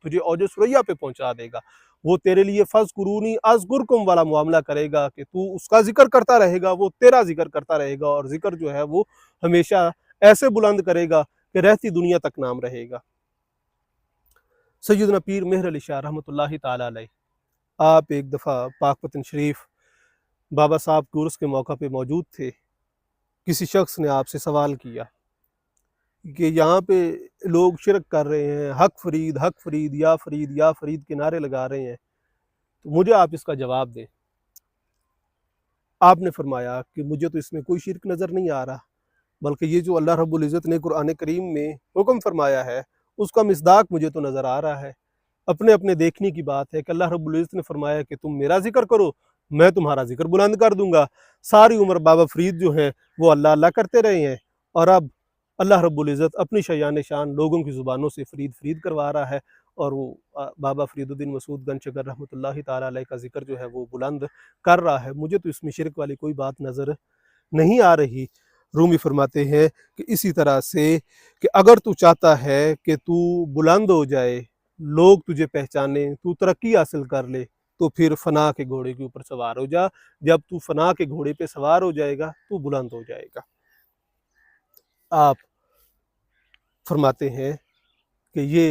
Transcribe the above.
تجھے اوج ثریا پہ پہنچا دے گا۔ وہ تیرے لیے فَاذْکُرُونِی اذکرکم والا معاملہ کرے گا کہ تو اس کا ذکر کرتا رہے گا، وہ تیرا ذکر کرتا رہے گا، اور ذکر جو ہے وہ ہمیشہ ایسے بلند کرے گا کہ رہتی دنیا تک نام رہے گا۔ سیدنا پیر مہر علی شاہ رحمۃ اللہ تعالیٰ علیہ، آپ ایک دفعہ پاک پتن شریف بابا صاحب کے عرس کے موقع پہ موجود تھے۔ کسی شخص نے آپ سے سوال کیا کہ یہاں پہ لوگ شرک کر رہے ہیں، حق فرید حق فرید یا فرید یا فرید کے نعرے لگا رہے ہیں، تو مجھے آپ اس کا جواب دیں۔ آپ نے فرمایا کہ مجھے تو اس میں کوئی شرک نظر نہیں آ رہا، بلکہ یہ جو اللہ رب العزت نے قرآن کریم میں حکم فرمایا ہے اس کا مصداق مجھے تو نظر آ رہا ہے۔ اپنے اپنے دیکھنے کی بات ہے کہ اللہ رب العزت نے فرمایا کہ تم میرا ذکر کرو، میں تمہارا ذکر بلند کر دوں گا۔ ساری عمر بابا فرید جو ہیں وہ اللہ اللہ کرتے رہے ہیں، اور اب اللہ رب العزت اپنی شایان شان لوگوں کی زبانوں سے فرید فرید کروا رہا ہے، اور وہ بابا فرید الدین مسعود گنج شکر رحمۃ اللہ تعالیٰ علیہ کا ذکر جو ہے وہ بلند کر رہا ہے۔ مجھے تو اس میں شرک والی کوئی بات نظر نہیں آ رہی۔ رومی فرماتے ہیں کہ اسی طرح سے کہ اگر تو چاہتا ہے کہ تو بلند ہو جائے، لوگ تجھے پہچانے، تو ترقی حاصل کر لے، تو پھر فنا کے گھوڑے کے اوپر سوار ہو جا۔ جب تو فنا کے گھوڑے پہ سوار ہو جائے گا تو بلند ہو جائے گا۔ آپ فرماتے ہیں کہ یہ